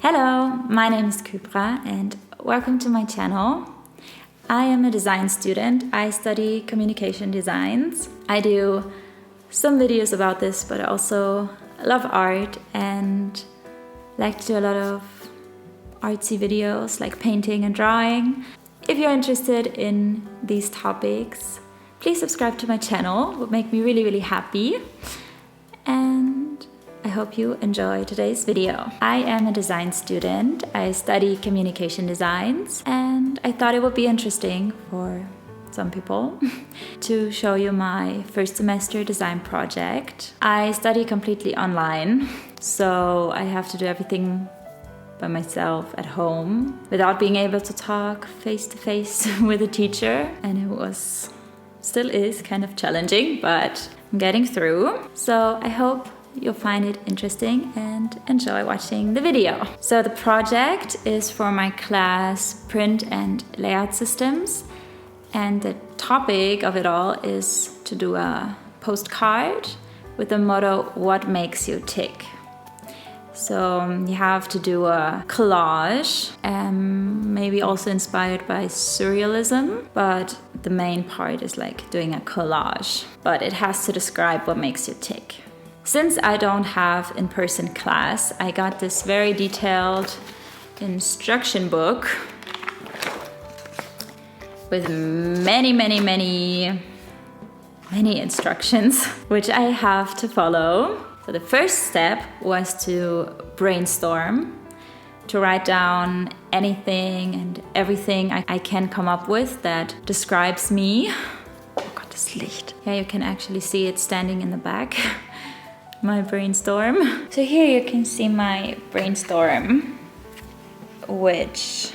Hello, my name is Kübra and welcome to my channel. I am a design student. I study communication designs. I do some videos about this, but I also love art and like to do a lot of artsy videos like painting and drawing. If you're interested in these topics, please subscribe to my channel. It would make me really happy. And I hope you enjoy today's video. I am a design student. I study communication designs and I thought it would be interesting for some people to show you my first semester design project. I study completely online, so I have to do everything by myself at home without being able to talk face to face with a teacher, and it still is kind of challenging, but I'm getting through. So I hope you'll find it interesting and enjoy watching the video. So the project is for my class Print and Layout Systems, and the topic of it all is to do a postcard with the motto, "What makes you tick?" So you have to do a collage, maybe also inspired by surrealism, but the main part is like doing a collage, but it has to describe what makes you tick. Since I don't have in-person class, I got this very detailed instruction book with many instructions, which I have to follow. So the first step was to brainstorm, to write down anything and everything I can come up with that describes me. Oh Gott, das Licht. Yeah, you can actually see it standing in the back. My brainstorm. So here you can see my brainstorm, which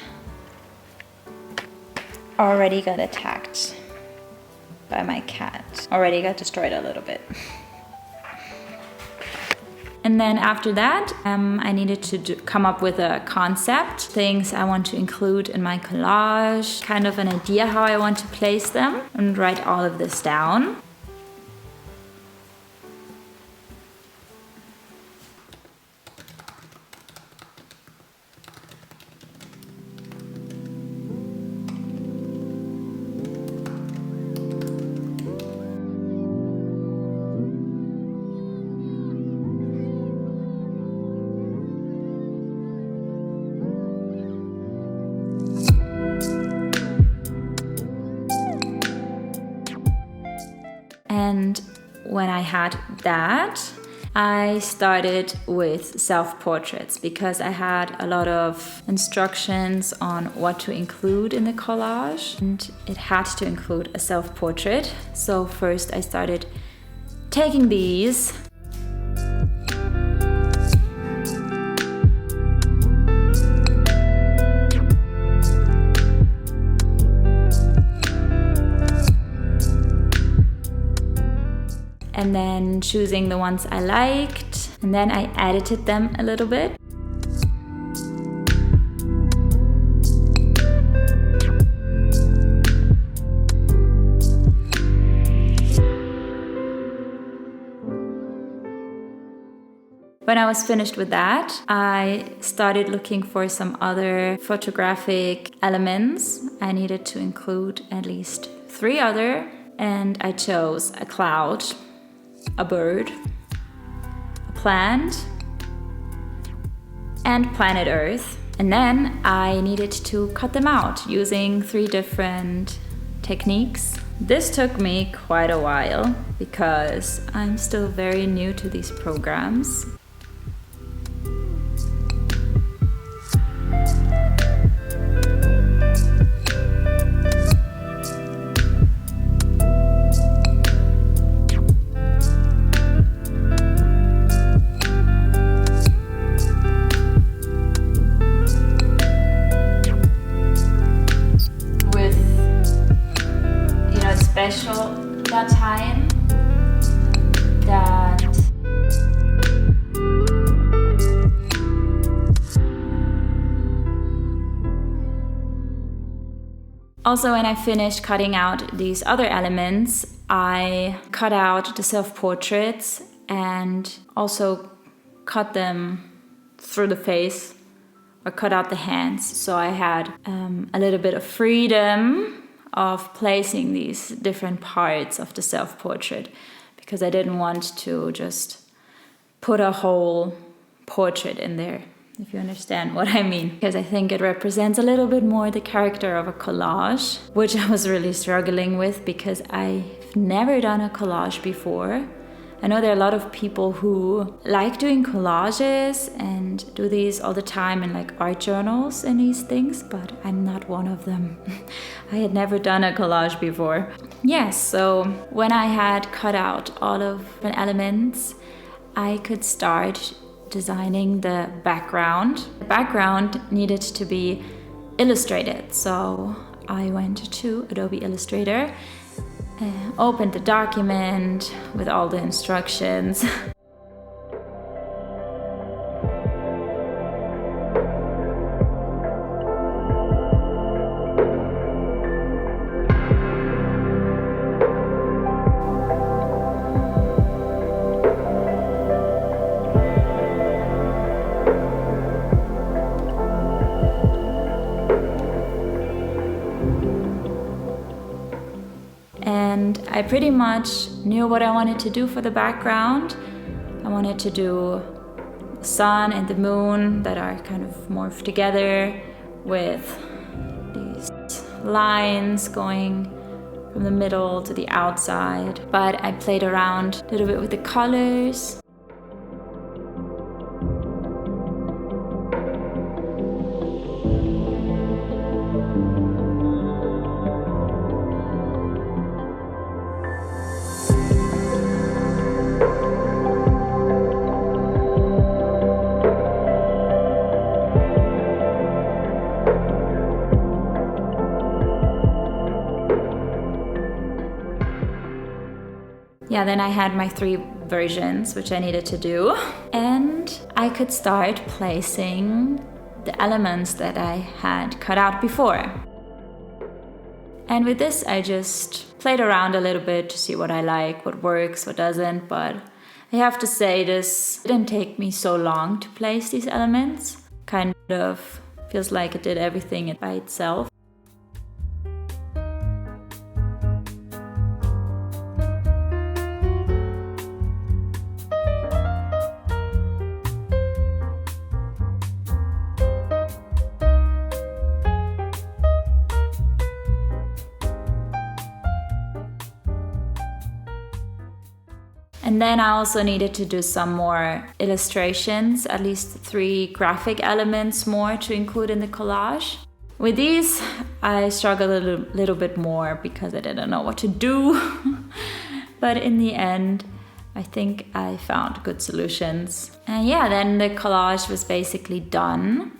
already got attacked by my cat. Already got destroyed a little bit. And then after that, I needed to come up with a concept, things I want to include in my collage, kind of an idea how I want to place them, and write all of this down. And when I had that, I started with self-portraits because I had a lot of instructions on what to include in the collage, and it had to include a self-portrait. So first I started taking these . And then choosing the ones I liked, and then I edited them a little bit. When I was finished with that, I started looking for some other photographic elements. I needed to include at least 3 other, and I chose a cloud, a bird, a plant, and planet Earth. And then I needed to cut them out using 3 different techniques. This took me quite a while because I'm still very new to these programs. Special Dateien that also, when I finished cutting out these other elements, I cut out the self-portraits and also cut them through the face or cut out the hands. So I had a little bit of freedom of placing these different parts of the self-portrait, because I didn't want to just put a whole portrait in there, if you understand what I mean. Because I think it represents a little bit more the character of a collage, which I was really struggling with because I've never done a collage before. I know there are a lot of people who like doing collages and do these all the time in like art journals and these things, but I'm not one of them. I had never done a collage before. Yes, so when I had cut out all of the elements, I could start designing the background. The background needed to be illustrated, so I went to Adobe Illustrator, opened the document with all the instructions. And I pretty much knew what I wanted to do for the background. I wanted to do the sun and the moon that are kind of morphed together with these lines going from the middle to the outside. But I played around a little bit with the colors. Yeah, then I had my 3 versions, which I needed to do. And I could start placing the elements that I had cut out before. And with this, I just played around a little bit to see what I like, what works, what doesn't. But I have to say, this didn't take me so long to place these elements. Kind of feels like it did everything by itself. And then I also needed to do some more illustrations, at least 3 graphic elements more to include in the collage. With these, I struggled a little bit more because I didn't know what to do. But in the end, I think I found good solutions. And yeah, then the collage was basically done.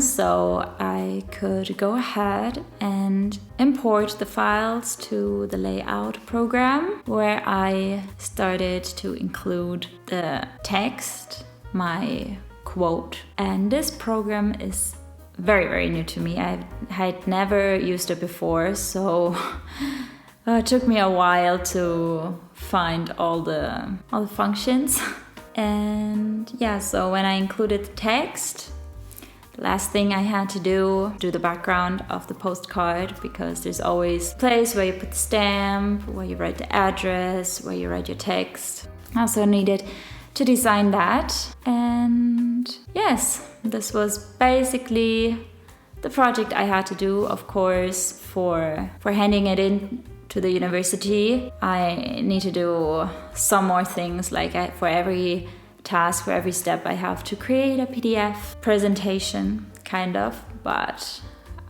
So I could go ahead and import the files to the layout program, where I started to include the text, my quote. And this program is very, very new to me. I had never used it before, so it took me a while to find all the functions. And yeah, so when I included the text, the last thing I had to do the background of the postcard, because there's always a place where you put the stamp, where you write the address, where you write your text. I also needed to design that. And yes, this was basically the project I had to do. Of course, for handing it in to the university, I need to do some more things, like for every task, for every step, I have to create a PDF presentation, kind of, but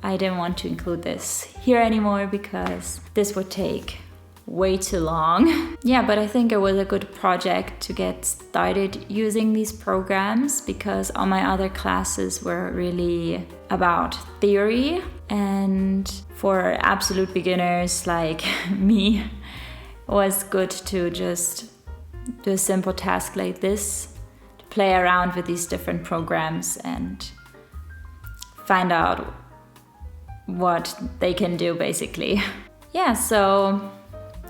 I didn't want to include this here anymore because this would take way too long. Yeah, but I think it was a good project to get started using these programs, because all my other classes were really about theory, and for absolute beginners like me, it was good to just do a simple task like this, to play around with these different programs and find out what they can do, basically. Yeah, so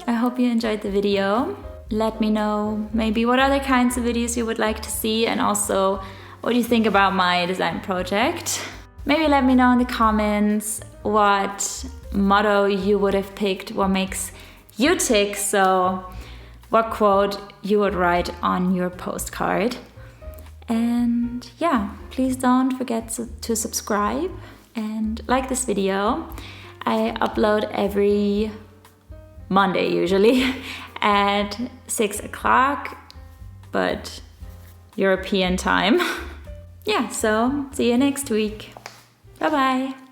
I hope you enjoyed the video. Let me know maybe what other kinds of videos you would like to see, and also what you think about my design project. Maybe let me know in the comments what motto you would have picked, what makes you tick, so what quote you would write on your postcard. And yeah, please don't forget to subscribe and like this video. I upload every Monday usually at 6 o'clock, but European time. Yeah, so see you next week. Bye bye.